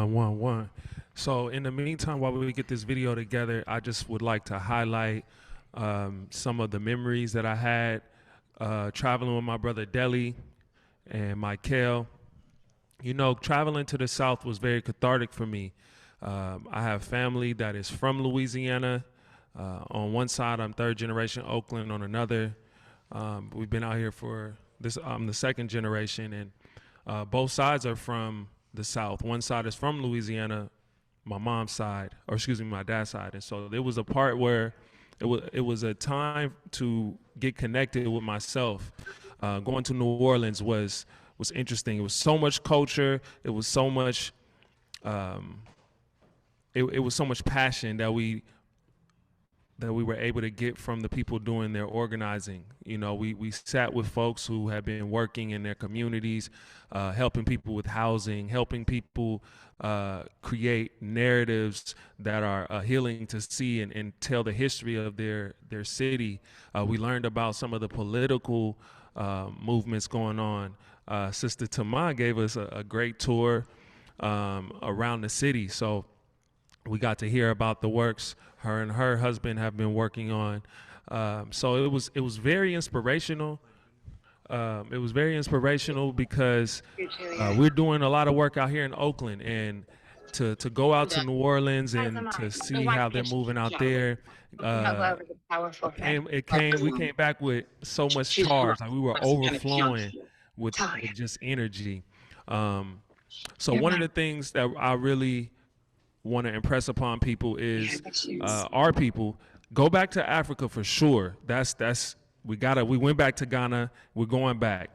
111. So in the meantime, while we get this video together, I just would like to highlight some of the memories that I had traveling with my brother Deli and Michael. You know, traveling to the South was very cathartic for me. I have family that is from Louisiana. On one side, I'm third generation Oakland. On another, we've been out here for this. I'm the second generation, and both sides are from the South. One side is from Louisiana, my mom's side, or excuse me, my dad's side. And so there was a part where it was a time to get connected with myself. Going to New Orleans was interesting. It was so much culture. It was so much. It was so much passion that we were able to get from the people doing their organizing. You know, we sat with folks who have been working in their communities, helping people with housing, helping people create narratives that are healing to see and tell the history of their city. We learned about some of the political movements going on. Sister Tama gave us a great tour around the city. So we got to hear about the works her and her husband have been working on. So it was very inspirational. It was very inspirational because we're doing a lot of work out here in Oakland, and to go out to New Orleans and to see how they're moving out there. We came back with so much charge. Like we were overflowing with just energy. So one of the things that I really want to impress upon people is our people go back to Africa for sure. We went back to Ghana. We're going back,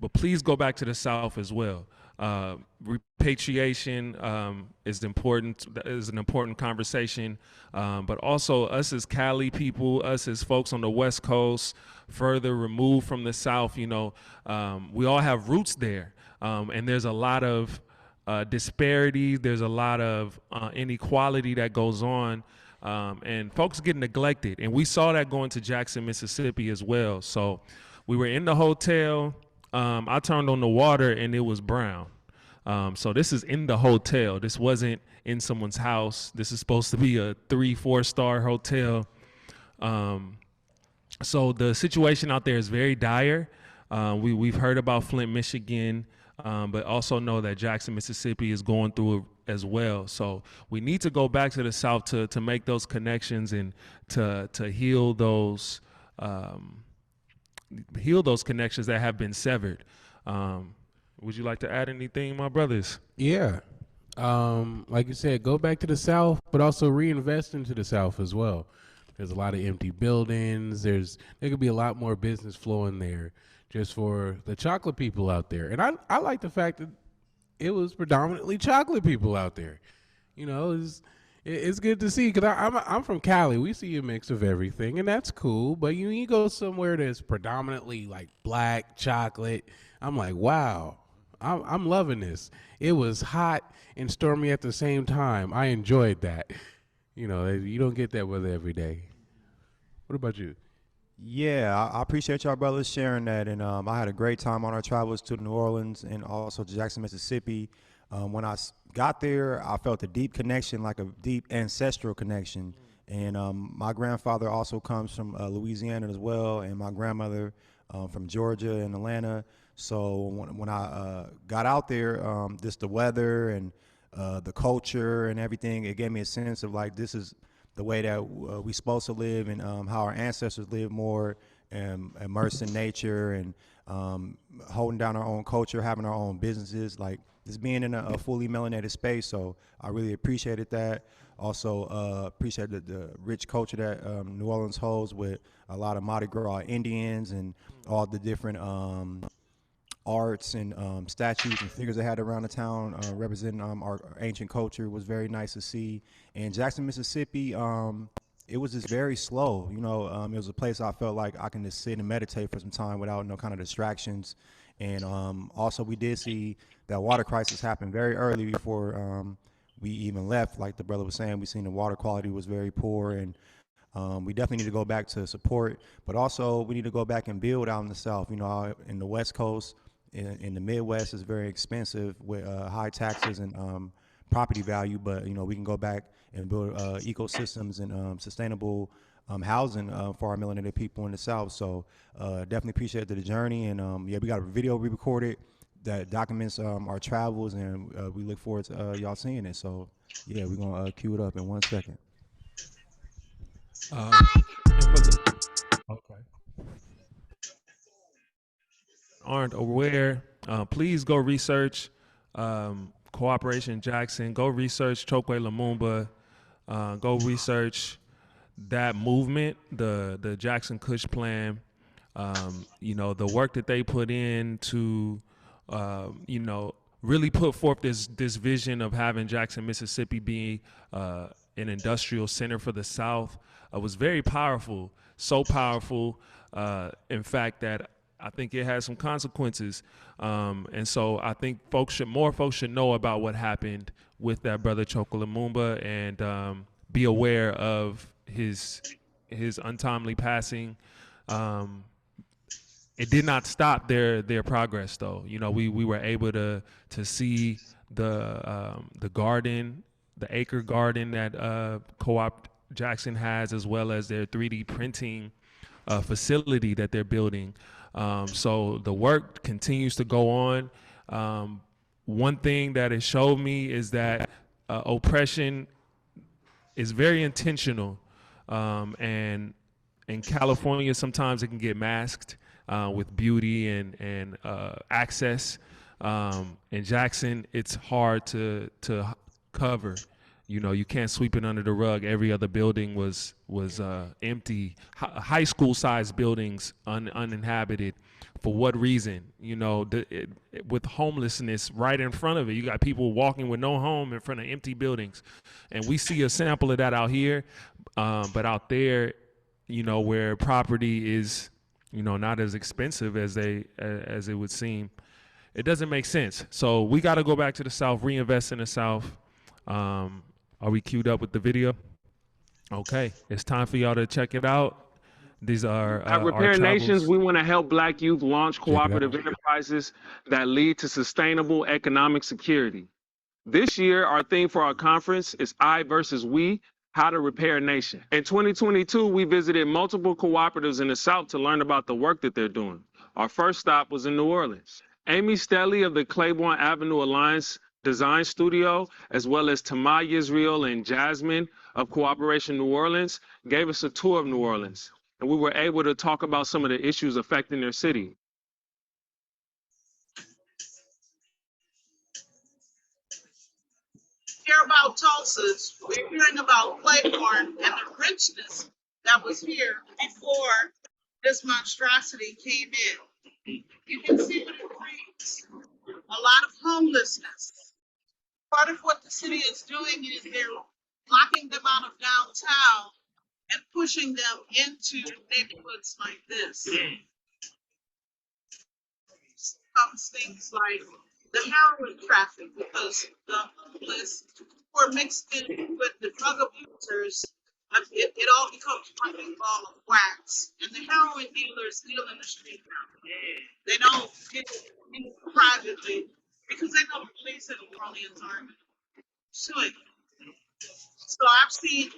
but please go back to the South as well. Repatriation is important. Is an important conversation, but also us as Cali people, us as folks on the West Coast, further removed from the South. You know, we all have roots there, and there's a lot of disparities. There's a lot of inequality that goes on, and folks get neglected. And we saw that going to Jackson, Mississippi as well. So we were in the hotel. I turned on the water and it was brown. So this is in the hotel. This wasn't in someone's house. This is supposed to be a 3-4 star hotel. So the situation out there is very dire. We've heard about Flint, Michigan, but also know that Jackson, Mississippi is going through it as well. So we need to go back to the South to make those connections and to heal those connections that have been severed. Would you like to add anything, my brothers? Yeah. Like you said, go back to the South, but also reinvest into the South as well. There's a lot of empty buildings. There could be a lot more business flowing there just for the chocolate people out there. And I like the fact that it was predominantly chocolate people out there. You know, it's good to see, because I'm from Cali. We see a mix of everything, and that's cool. But you go somewhere that's predominantly like black chocolate, I'm like, wow, I'm loving this. It was hot and stormy at the same time. I enjoyed that. You know, you don't get that weather every day. What about you? Yeah, I appreciate y'all brothers sharing that, and I had a great time on our travels to New Orleans and also to Jackson, Mississippi. When I got there, I felt a deep connection, like a deep ancestral connection. And my grandfather also comes from Louisiana as well, and my grandmother from Georgia and Atlanta. So when I got out there, just the weather and the culture and everything, it gave me a sense of like, this is the way that we supposed to live, and how our ancestors lived, more immersed in nature and holding down our own culture, having our own businesses, like just being in a fully melanated space. So I really appreciated that. Also appreciated the rich culture that New Orleans holds, with a lot of Mardi Gras Indians and all the different arts and statues and figures they had around the town representing our ancient culture. Was very nice to see. And Jackson, Mississippi, it was just very slow. You know, it was a place I felt like I can just sit and meditate for some time without no kind of distractions. And also we did see that water crisis happen very early before we even left. Like the brother was saying, we seen the water quality was very poor, and we definitely need to go back to support, but also we need to go back and build out in the South. You know, in the West Coast, in the Midwest, is very expensive with high taxes and property value, but we can go back and build ecosystems and sustainable housing for our melanated people in the South. So definitely appreciate the journey, and yeah, we got a video we recorded that documents our travels, and we look forward to y'all seeing it. So yeah, we're gonna cue it up in 1 second. Okay. Aren't aware, please go research Cooperation Jackson. Go research Chokwe Lumumba. Go research that movement, the Jackson Kush Plan. The work that they put in to, really put forth this vision of having Jackson, Mississippi be an industrial center for the South was very powerful. So powerful, in fact, that I think it has some consequences. And so I think more folks should know about what happened with that brother Chokwe Lumumba, and be aware of his untimely passing. It did not stop their progress, though. We were able to see the garden, the acre garden that Co-op Jackson has, as well as their 3D printing facility that they're building. So the work continues to go on. One thing that it showed me is that oppression is very intentional, and in California sometimes it can get masked with beauty and access. In Jackson, it's hard to cover. You can't sweep it under the rug. Every other building was empty. High school sized buildings uninhabited. For what reason? With homelessness right in front of it, you got people walking with no home in front of empty buildings, and we see a sample of that out here. But out there, where property is, not as expensive as it would seem, it doesn't make sense. So we got to go back to the South, reinvest in the South. Are we queued up with the video? Okay, it's time for y'all to check it out. These are At Repair Nations, we want to help Black youth launch cooperative enterprises that lead to sustainable economic security. This year, our theme for our conference is I versus We, How to Repair a Nation. In 2022, we visited multiple cooperatives in the South to learn about the work that they're doing. Our first stop was in New Orleans. Amy Stelly of the Claiborne Avenue Alliance Design Studio, as well as Tamai Yisrael and Jasmine of Cooperation New Orleans, gave us a tour of New Orleans, and we were able to talk about some of the issues affecting their city. Hear about Tulsa's, we're hearing about Claiborne and the richness that was here before this monstrosity came in. You can see what it brings. A lot of homelessness. Part of what the city is doing is they're locking them out of downtown and pushing them into neighborhoods like this. Comes things like the heroin traffic, because the homeless who are mixed in with the drug abusers, it all becomes one big ball of wax. And the heroin dealers deal in the street now. They don't deal privately because they know the police and the Orleans aren't suing. So I've seen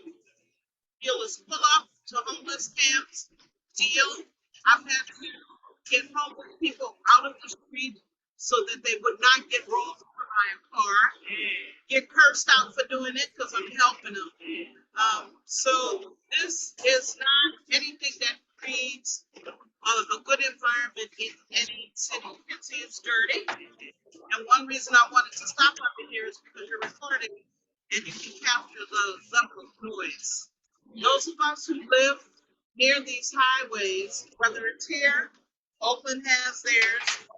dealers pull up to homeless camps, deal. I've had to get homeless people out of the street so that they would not get rolled over by a car, get cursed out for doing it because I'm helping them. So this is not anything that creates a good environment in any city. You can see it's dirty. And one reason I wanted to stop up in here is because you're recording and you can capture the level of noise. Those of us who live near these highways, whether it's here, Oakland has theirs,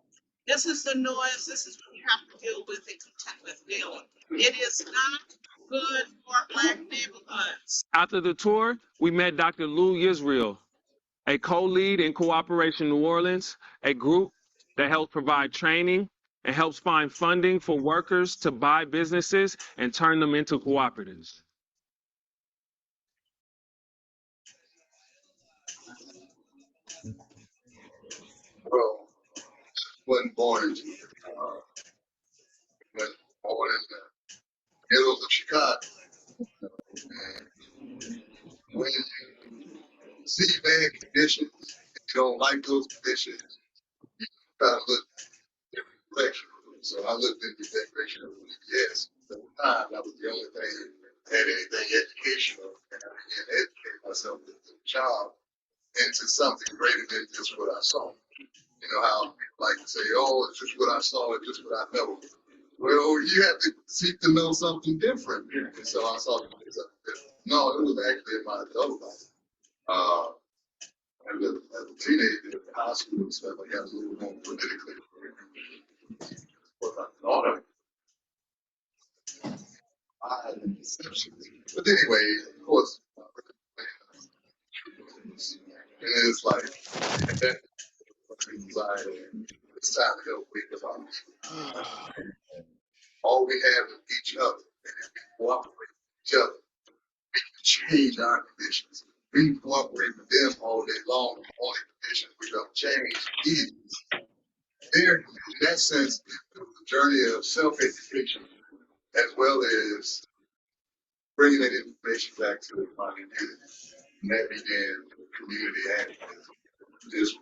this is the noise, this is what you have to deal with and contend with daily. It is not good for Black neighborhoods. After the tour, we met Dr. Lou Yisrael, a co-lead in Cooperation New Orleans, a group that helps provide training and helps find funding for workers to buy businesses and turn them into cooperatives. Well, wasn't born into it. But born in Chicago. And when you see bad conditions, and you don't like those conditions, you try to look in different direction. So I looked in the direction of yes. At the time, that was the only thing that had anything educational, and I began to educate myself as a child into something greater than just what I saw. You know how people like to say, "Oh, it's just what I saw, it's just what I know." Well, you have to seek to know something different. And so I saw something different. No, it was actually in my adult life. Uh, as a teenager in high school and stuff, I got a little more politically. But I had an exception. But anyway, of course, and it's like, that anxiety. It's time to help wake us up. All we have is each other. And if we cooperate with each other, we can change our conditions. We can cooperate with them all day long. The only conditions we don't change is there. In that sense, it was a journey of self-education as well as bringing that information back to the community. And that began with community activism. Just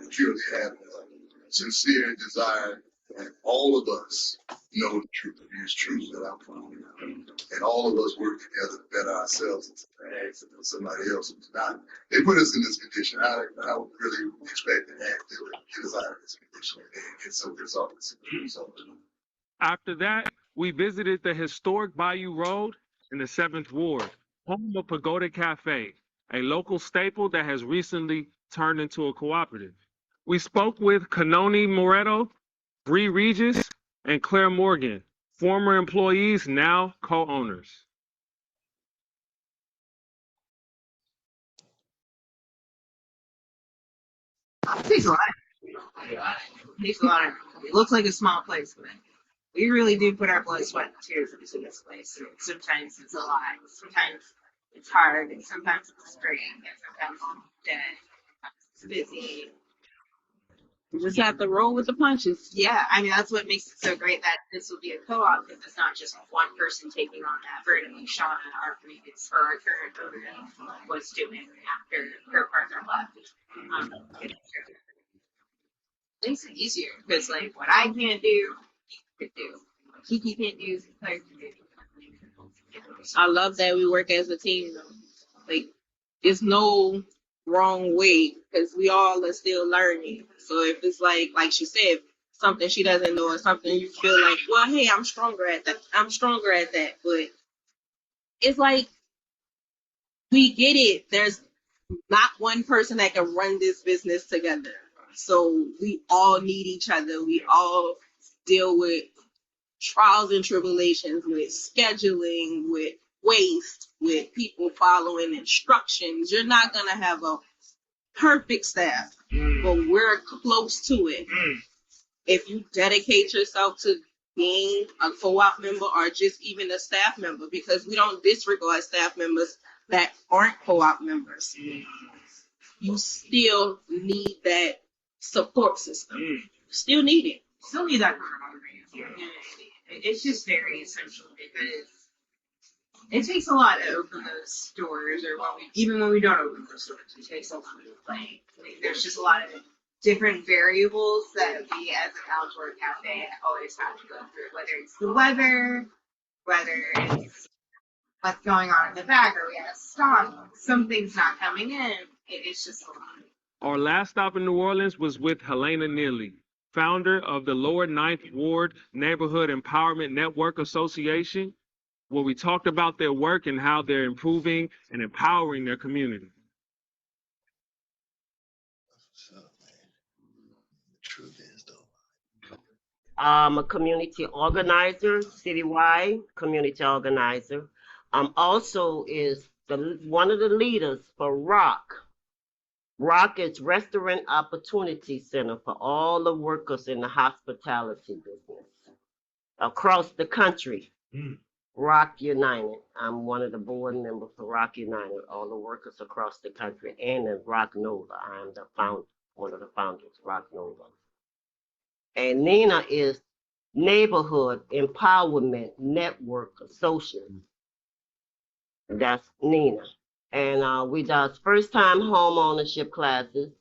purely having a sincere desire that all of us know the truth and use truth that I'm following. And all of us work together to better ourselves and to the accident of somebody else who's not. They put us in this condition. I would really expect an active get us out of this condition and get some results. After that, we visited the historic Bayou Road in the 7th Ward, home of Pagoda Cafe, a local staple that has recently turned into a cooperative. We spoke with Kanoni Moreto, Bree Regis, and Claire Morgan, former employees, now co-owners. It takes a lot. It takes a lot. It looks like a small place, but we really do put our blood, sweat, and tears into this place. And sometimes it's a lot. Sometimes it's hard, and sometimes it's straight, and sometimes it's dead. It's busy. You just have to roll with the punches. Yeah, I mean, that's what makes it so great that this will be a co-op, because it's not just one person taking on that burden like Shauna, our previous, or our current owner, was doing after her partner left. It makes it easier, because like what I can't do, he could do. What Kiki can't do, Claire can do. I love that we work as a team. Like, there's no wrong way because we all are still learning. So if it's like she said, something she doesn't know or something you feel like, well, hey, I'm stronger at that. But it's like we get it. There's not one person that can run this business together. So we all need each other. We all deal with trials and tribulations, with scheduling, with waste, with people following instructions. You're not going to have a perfect staff, but we're close to it. If you dedicate yourself to being a co-op member or just even a staff member, because we don't disregard staff members that aren't co-op members, you still need that support system. Still need it. Still need that camaraderie. It's just very essential, because it takes a lot to open those doors, or even when we don't open those doors, it takes a lot. Like there's just a lot of different variables that we as an outdoor cafe always have to go through, whether it's the weather, whether it's what's going on in the back, or we have stock, something's not coming in. It's just a lot. Our last stop in New Orleans was with Helena Neely, founder of the Lower Ninth Ward Neighborhood Empowerment Network Association, where we talked about their work and how they're improving and empowering their community. I'm a community organizer, citywide community organizer. Also is one of the leaders for ROC. ROC is Restaurant Opportunity Center for all the workers in the hospitality business across the country. ROC United. I'm one of the board members for ROC United, all the workers across the country, and in ROC Nova. I'm the founder, one of the founders, ROC Nova. And Nina is Neighborhood Empowerment Network Associate. That's Nina. And we does first-time home ownership classes,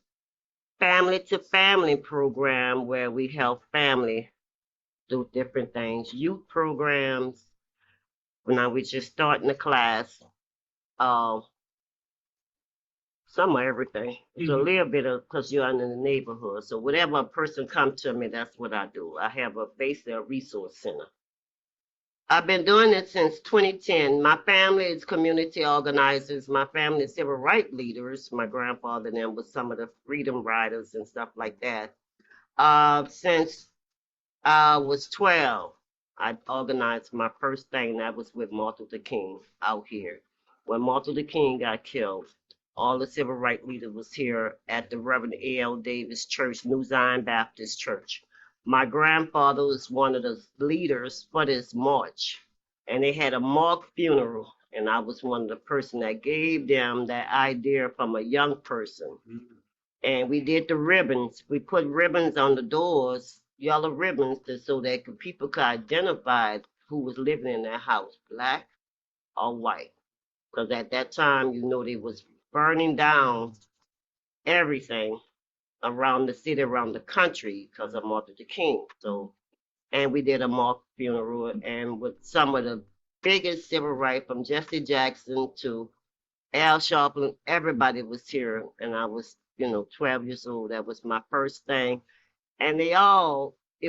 family-to-family program where we help family do different things, youth programs. Now we just starting the class. Uh, some of everything. It's a little bit of because you're in the neighborhood. So whatever a person come to me, that's what I do. I have basically a resource center. I've been doing it since 2010. My family is community organizers. My family is civil rights leaders. My grandfather and them was some of the freedom riders and stuff like that. Since I was 12, I organized my first thing. That was with Martin Luther King out here. When Martin Luther King got killed, all the civil rights leaders was here at the Reverend A.L. Davis Church, New Zion Baptist Church. My grandfather was one of the leaders for this march, and they had a mock funeral, and I was one of the person that gave them that idea from a young person. And we did the ribbons. We put ribbons on the doors, yellow ribbons, so that people could identify who was living in that house, black or white. Because at that time, they was burning down everything around the city, around the country, because of Martin Luther King. So, and we did a mock funeral, and with some of the biggest civil rights, from Jesse Jackson to Al Sharpton, everybody was here, and I was, 12 years old. That was my first thing. And it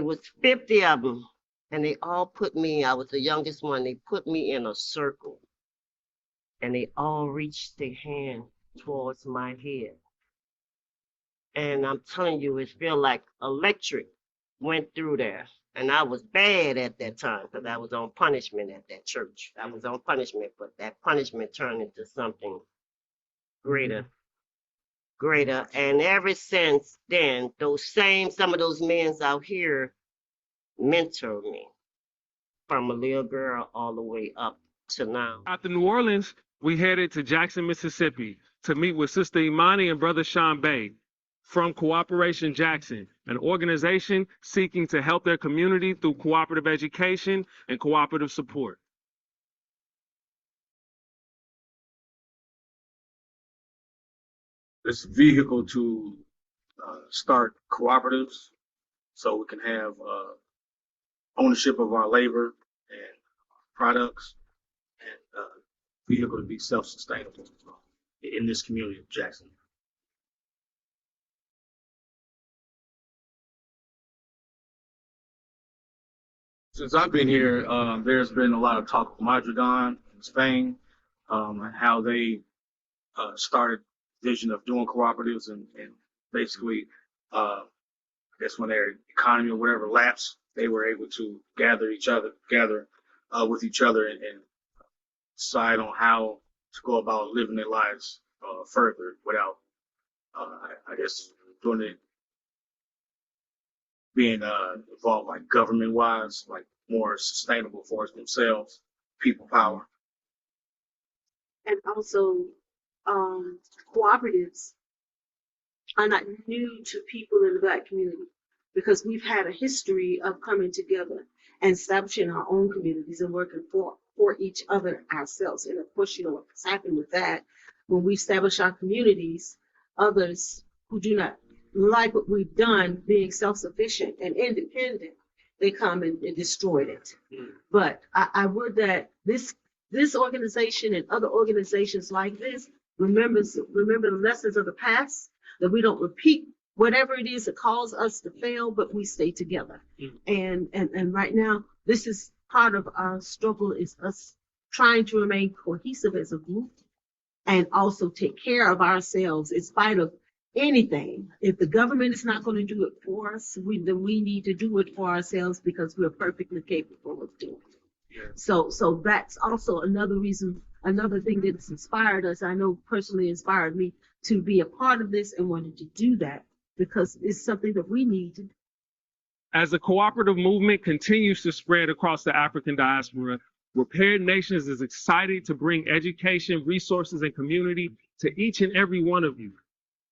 was 50 of them, and they all put me, I was the youngest one, they put me in a circle, and they all reached their hand towards my head. And I'm telling you, it felt like electric went through there. And I was bad at that time because I was on punishment at that church. I was on punishment, but that punishment turned into something greater. And ever since then, some of those men out here mentored me from a little girl all the way up to now. After New Orleans, we headed to Jackson, Mississippi to meet with Sister Imani and Brother Sean Bay from Cooperation Jackson, an organization seeking to help their community through cooperative education and cooperative support. This vehicle to start cooperatives so we can have ownership of our labor and products, and vehicle to be self-sustainable in this community of Jackson. Since I've been here, there's been a lot of talk of Madrigal in Spain, and how they started vision of doing cooperatives, and basically, I guess when their economy or whatever lapsed, they were able to gather with each other and decide on how to go about living their lives further without, I guess, doing it being involved like government-wise, like more sustainable for themselves, people power. And also, cooperatives are not new to people in the Black community because we've had a history of coming together and establishing our own communities and working for each other ourselves. And of course, what's happened with that, when we establish our communities, others who do not like what we've done, being self-sufficient and independent, they come and destroy it. But I would that this organization and other organizations like this remember the lessons of the past, that we don't repeat whatever it is that caused us to fail, but we stay together. And right now, this is part of our struggle, is us trying to remain cohesive as a group and also take care of ourselves in spite of anything. If the government is not going to do it for us, then we need to do it for ourselves because we're perfectly capable of doing it. So that's also another reason, another thing that's inspired us. I know personally inspired me to be a part of this and wanted to do that because it's something that we need to do. As the cooperative movement continues to spread across the African diaspora, Repaired Nations is excited to bring education, resources, and community to each and every one of you.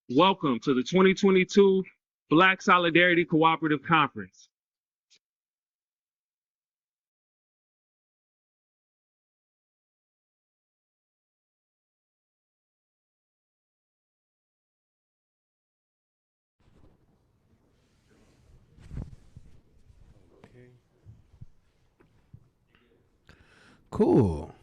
Welcome to the 2022 Black Solidarity Cooperative Conference. Cool.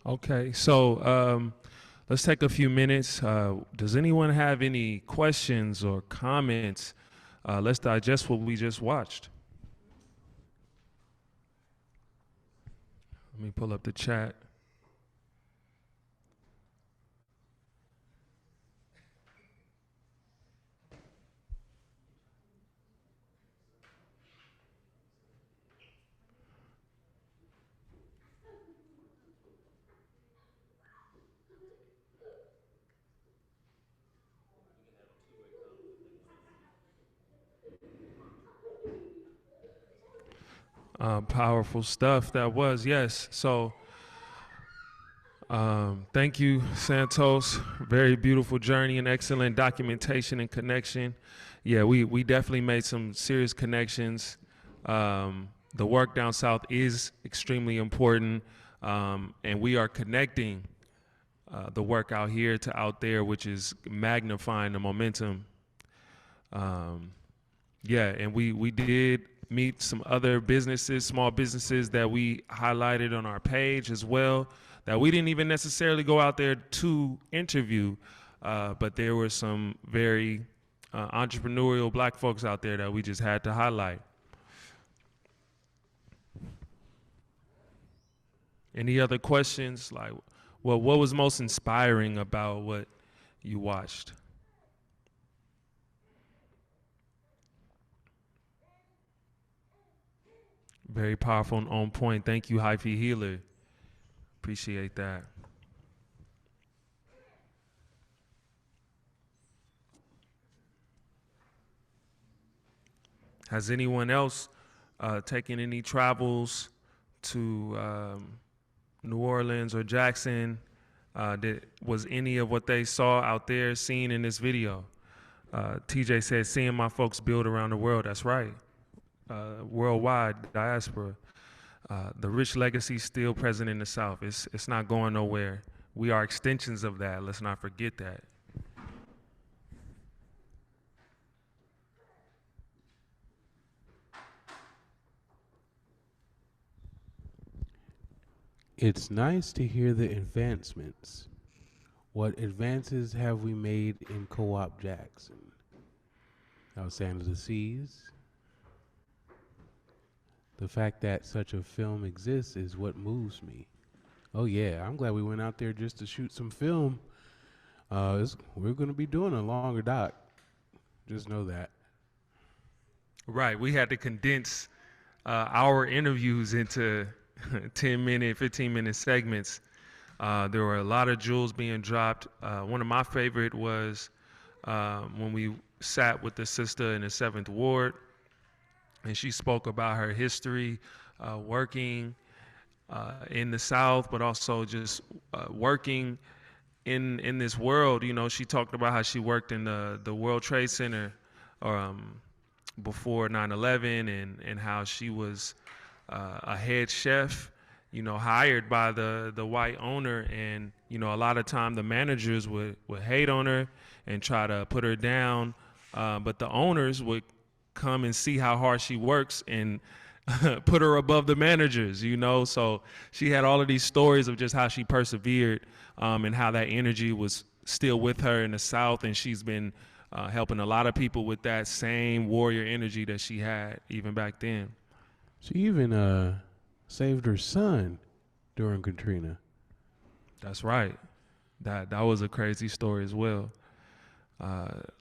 Okay, so let's take a few minutes. Does anyone have any questions or comments? Let's digest what we just watched. Let me pull up the chat. Powerful stuff that was, yes. So thank you, Santos. Very beautiful journey and excellent documentation and connection. Yeah, we definitely made some serious connections. The work down south is extremely important, and we are connecting the work out here to out there, which is magnifying the momentum. Yeah, and we did meet some other businesses, small businesses that we highlighted on our page as well, that we didn't even necessarily go out there to interview, but there were some very entrepreneurial black folks out there that we just had to highlight. Any other questions? Like, well, what was most inspiring about what you watched? Very powerful and on point. Thank you, Hyphy Healer. Appreciate that. Has anyone else taken any travels to New Orleans or Jackson? Was any of what they saw out there seen in this video? TJ said, seeing my folks build around the world. That's right. Worldwide diaspora. The rich legacy still present in the South. It's not going nowhere. We are extensions of that. Let's not forget that. It's nice to hear the advancements. What advances have we made in Co-op Jackson? Outside of the seas? The fact that such a film exists is what moves me. Oh yeah, I'm glad we went out there just to shoot some film. We're going to be doing a longer doc. Just know that. Right, we had to condense our interviews into 10-minute, 15-minute segments. There were a lot of jewels being dropped. One of my favorite was when we sat with the sister in the 7th Ward, and she spoke about her history working in the South, but also just working in this world. You know, she talked about how she worked in the World Trade Center before 9/11, and how she was a head chef, you know, hired by the white owner, and you know, a lot of time the managers would hate on her and try to put her down, but the owners would come and see how hard she works and put her above the managers, you know. So she had all of these stories of just how she persevered, and how that energy was still with her in the South, and she's been helping a lot of people with that same warrior energy that she had even back then. She even saved her son during Katrina. That's right. That was a crazy story as well.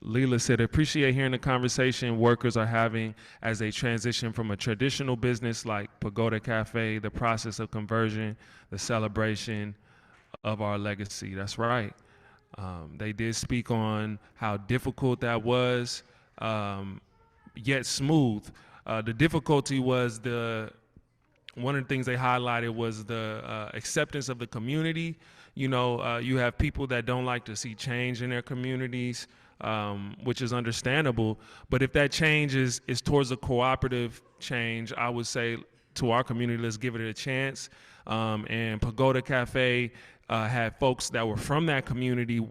Leela said, appreciate hearing the conversation workers are having as they transition from a traditional business like Pagoda Cafe, the process of conversion, the celebration of our legacy. That's right. They did speak on how difficult that was, yet smooth. The difficulty was one of the things they highlighted was the acceptance of the community. You know, you have people that don't like to see change in their communities, which is understandable. But if that change is towards a cooperative change, I would say to our community, let's give it a chance. And Pagoda Cafe had folks that were from that community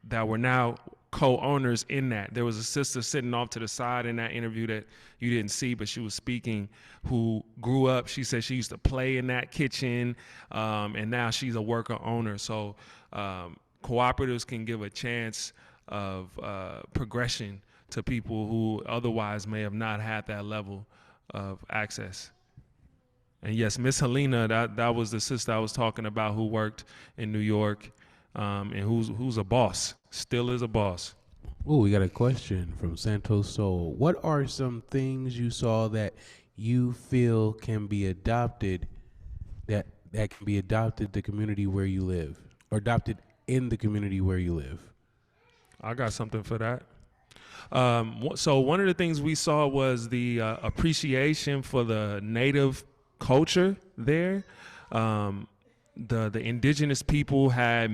that were now co-owners in that. There was a sister sitting off to the side in that interview that you didn't see, but she was speaking, who grew up. She said she used to play in that kitchen, and now she's a worker owner. So cooperatives can give a chance of progression to people who otherwise may have not had that level of access. And yes, Miss Helena, that was the sister I was talking about who worked in New York, and who's a boss, still is a boss. Oh, we got a question from Santos Soul. What are some things you saw that you feel can be adopted, that can be adopted the community where you live, or adopted in the community where you live? I got something for that. So one of the things we saw was the appreciation for the native culture there. The indigenous people had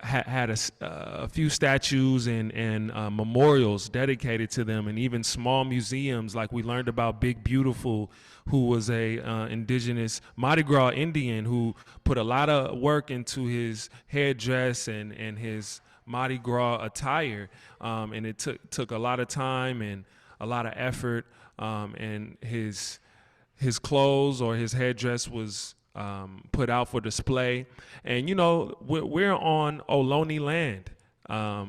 a few statues and memorials dedicated to them, and even small museums. Like we learned about Big Beautiful, who was a indigenous Mardi Gras Indian who put a lot of work into his headdress and his Mardi Gras attire, and it took a lot of time and a lot of effort, and his clothes or his headdress was put out for display. And you know, we're on Ohlone land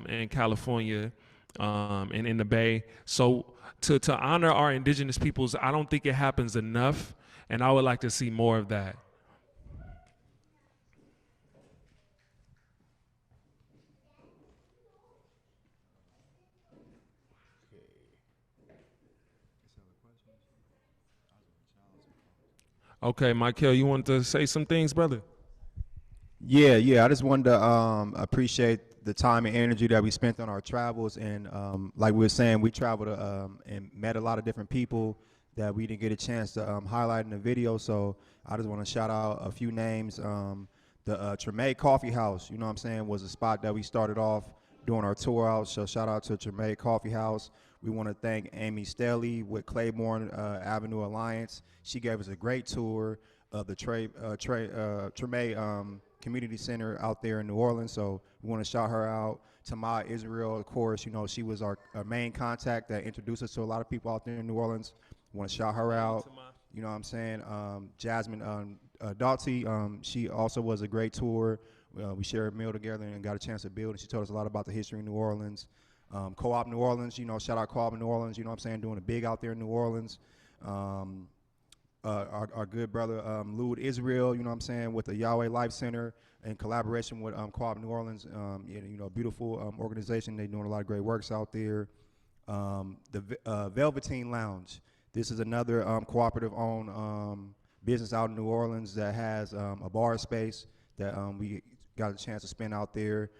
in California, and in the Bay. So to honor our indigenous peoples, I don't think it happens enough, and I would like to see more of that. Okay, Michael, you wanted to say some things, brother? Yeah. I just wanted to appreciate the time and energy that we spent on our travels, and like we were saying, we traveled and met a lot of different people that we didn't get a chance to highlight in the video. So I just want to shout out a few names. The Treme Coffee House, you know what I'm saying, was a spot that we started off doing our tour out. So shout out to Treme Coffee House. We want to thank Amy Staley with Claiborne Avenue Alliance. She gave us a great tour of the Treme Community Center out there in New Orleans. So we want to shout her out. Tamar Israel, of course, you know, she was our main contact that introduced us to a lot of people out there in New Orleans. We want to shout her out. You know what I'm saying? Jasmine Dalty, she also was a great tour. We shared a meal together and got a chance to build, and she told us a lot about the history of New Orleans. Co-op New Orleans, you know, shout out Co-op New Orleans, you know what I'm saying, doing a big out there in New Orleans. Our good brother Lud Israel, you know what I'm saying, with the Yahweh Life Center in collaboration with Co-op New Orleans, you know, beautiful organization. They're doing a lot of great works out there. The Velveteen Lounge, this is another cooperative-owned business out in New Orleans that has a bar space that we got a chance to spend out there.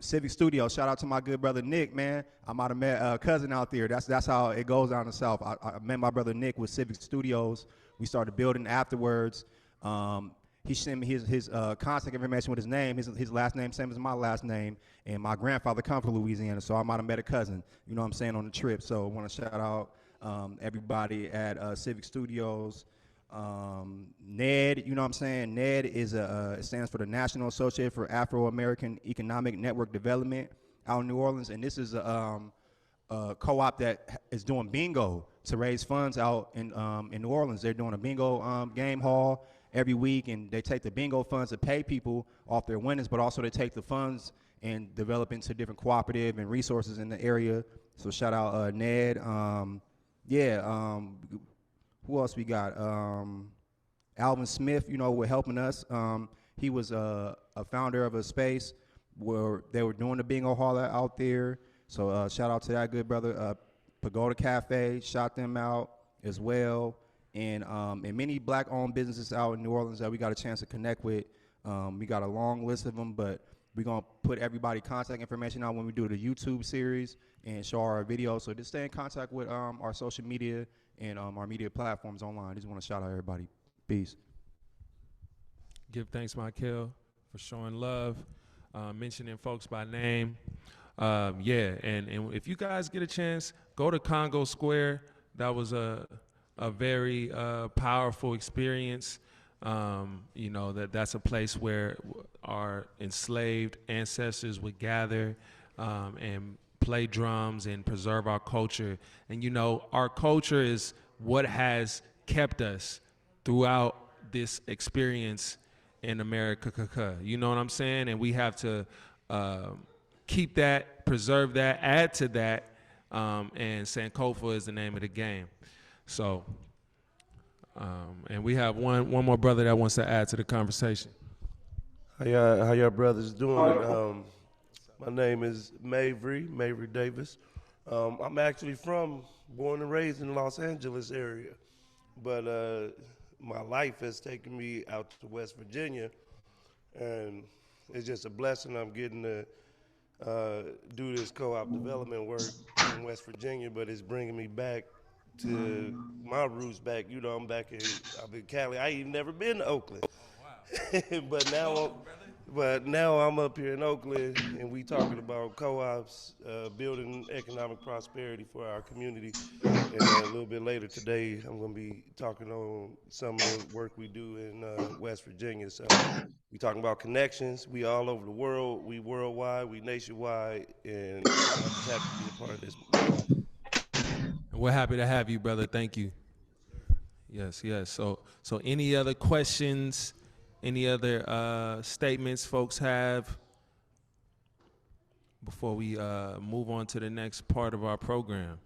Civic Studio, shout out to my good brother Nick, man. I might have met a cousin out there. That's how it goes down the South. I met my brother Nick with Civic Studios. We started building afterwards. He sent me his contact information with his name. His last name, same as my last name. And my grandfather come from Louisiana, so I might have met a cousin, you know what I'm saying, on the trip. So I want to shout out everybody at Civic Studios. NED, you know what I'm saying? NED is it stands for the National Association for Afro-American Economic Network Development out in New Orleans, and this is a co-op that is doing bingo to raise funds out in New Orleans. They're doing a bingo game hall every week, and they take the bingo funds to pay people off their winnings, but also they take the funds and develop into different cooperative and resources in the area. So shout out NED. Who else we got? Alvin Smith, you know, were helping us. He was a founder of a space where they were doing the bingo hall out there. So shout out to that good brother. Pagoda Cafe, shout them out as well. And many black-owned businesses out in New Orleans that we got a chance to connect with. We got a long list of them, but we're going to put everybody contact information out when we do the YouTube series and show our videos. So just stay in contact with our social media and our media platforms online. I just want to shout out everybody. Peace. Give thanks, Michael, for showing love, mentioning folks by name. And if you guys get a chance, go to Congo Square. That was a very powerful experience. You know, that's a place where our enslaved ancestors would gather and play drums and preserve our culture. And you know, our culture is what has kept us throughout this experience in America. You know what I'm saying? And we have to keep that, preserve that, add to that, and Sankofa is the name of the game. So, and we have one more brother that wants to add to the conversation. How y'all brothers doing? My name is Mavry Davis. I'm actually born and raised in the Los Angeles area, but my life has taken me out to West Virginia, and it's just a blessing I'm getting to do this co-op development work in West Virginia, but it's bringing me back to my roots back. You know, I'm in Cali. I ain't never been to Oakland. but now I'm up here in Oakland, and we talking about co-ops, building economic prosperity for our community. And a little bit later today, I'm going to be talking on some of the work we do in West Virginia. So we talking about connections. We all over the world. We worldwide. We nationwide, and I'm just happy to be a part of this. And we're happy to have you, brother. Thank you. Yes. So any other questions? Any other statements folks have before we move on to the next part of our program?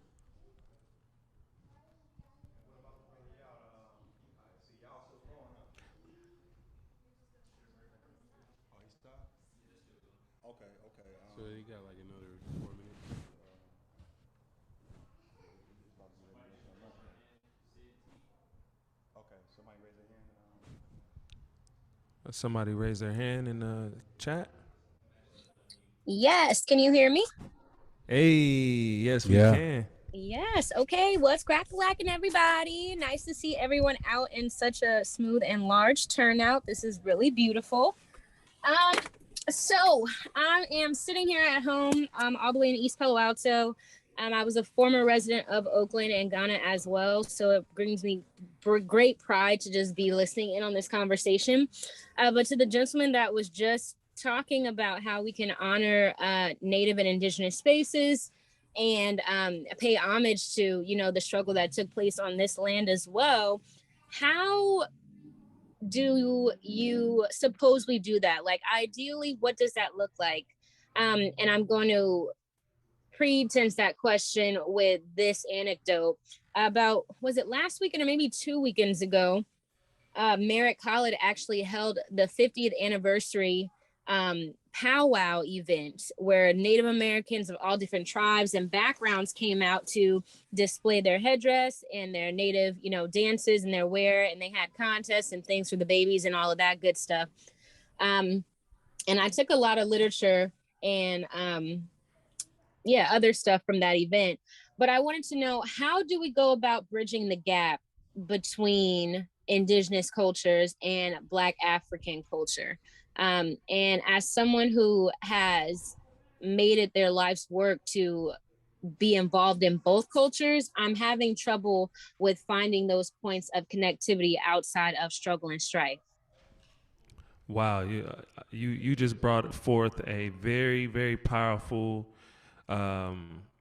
So you got like another 4 minutes. Okay, somebody raise their hand. Somebody raise their hand in the chat. Yes. Can you hear me? Hey, yes, we Yeah. can. Yes. Okay. What's crack-a-lackin', everybody? Nice to see everyone out in such a smooth and large turnout. This is really beautiful. So I am sitting here at home, all the way in East Palo Alto. I was a former resident of Oakland and Ghana as well, so it brings me great pride to just be listening in on this conversation. But to the gentleman that was just talking about how we can honor Native and Indigenous spaces and pay homage to, you know, the struggle that took place on this land as well, how do you supposedly do that? Like, ideally, what does that look like? And I'm going to pretense that question with this anecdote about, was it last weekend or maybe 2 weekends ago? Merritt College actually held the 50th anniversary powwow event where Native Americans of all different tribes and backgrounds came out to display their headdress and their native, you know, dances and their wear, and they had contests and things for the babies and all of that good stuff. And I took a lot of literature and other stuff from that event, but I wanted to know, how do we go about bridging the gap between Indigenous cultures and Black African culture? And as someone who has made it their life's work to be involved in both cultures, I'm having trouble with finding those points of connectivity outside of struggle and strife. Wow, you just brought forth a very, very powerful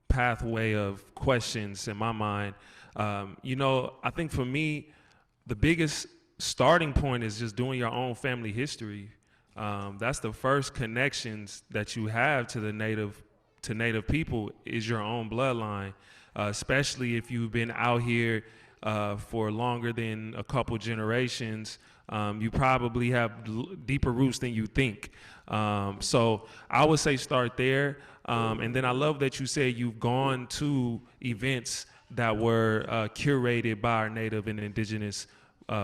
pathway of questions in my mind. You know, I think for me, the biggest starting point is just doing your own family history. That's the first connections that you have to the native people is your own bloodline, especially if you've been out here for longer than a couple generations. You probably have deeper roots than you think. So I would say start there. And then I love that you say you've gone to events that were curated by our Native and Indigenous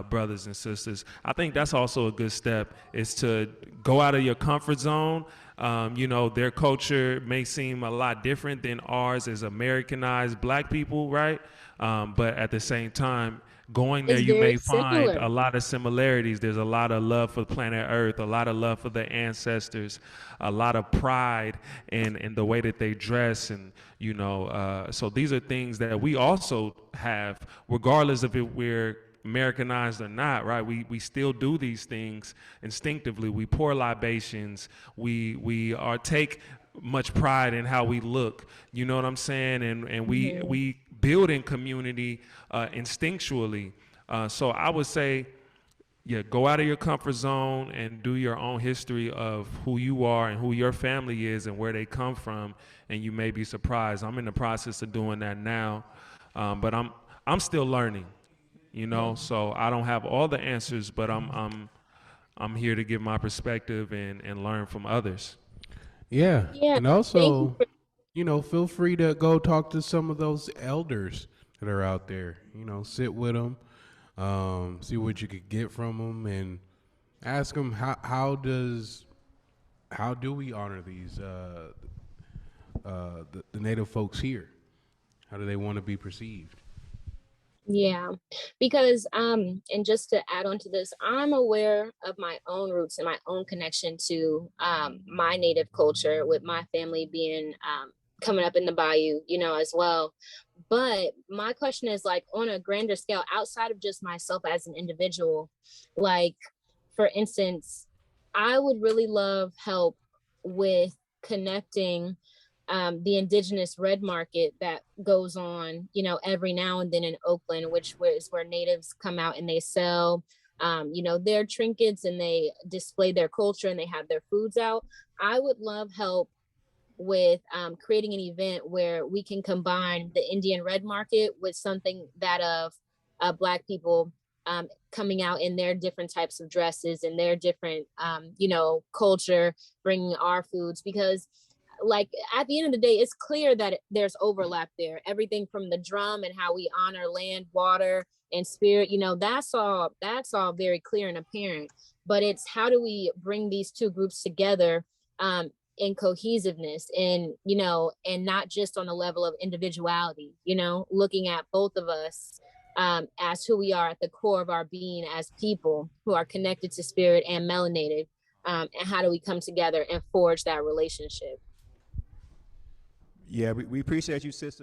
brothers and sisters. I think that's also a good step, is to go out of your comfort zone. You know, their culture may seem a lot different than ours as Americanized Black people, right? But at the same time, going there, you may find a lot of similarities. There's a lot of love for planet Earth, a lot of love for the ancestors, a lot of pride in the way that they dress. And, you know, so these are things that we also have, regardless of if we're Americanized or not, right? We still do these things instinctively. We pour libations. We take much pride in how we look. You know what I'm saying? And we build in community instinctually. So I would say, yeah, go out of your comfort zone and do your own history of who you are and who your family is and where they come from, and you may be surprised. I'm in the process of doing that now, but I'm still learning, you know. So I don't have all the answers, but I'm here to give my perspective and learn from others. Yeah. Yeah, And thank you also, for feel free to go talk to some of those elders that are out there. Sit with them, see what you could get from them, and ask them how do we honor these the native folks here? How do they want to be perceived? Yeah, because and just to add on to this, I'm aware of my own roots and my own connection to my native culture, with my family being coming up in the bayou, as well. But my question is, like, on a grander scale, outside of just myself as an individual, like, for instance, I would really love help with connecting the indigenous red market that goes on, every now and then in Oakland, which is where natives come out and they sell, their trinkets, and they display their culture, and they have their foods out. I would love help with creating an event where we can combine the Indian red market with something that of Black people coming out in their different types of dresses and their different, culture, bringing our foods, because, like, at the end of the day, it's clear that there's overlap there. Everything from the drum and how we honor land, water, and spirit, that's all very clear and apparent. But it's how do we bring these two groups together in cohesiveness, and and not just on the level of individuality, looking at both of us as who we are at the core of our being as people who are connected to spirit and melanated, and how do we come together and forge that relationship. Yeah, we appreciate you, sister.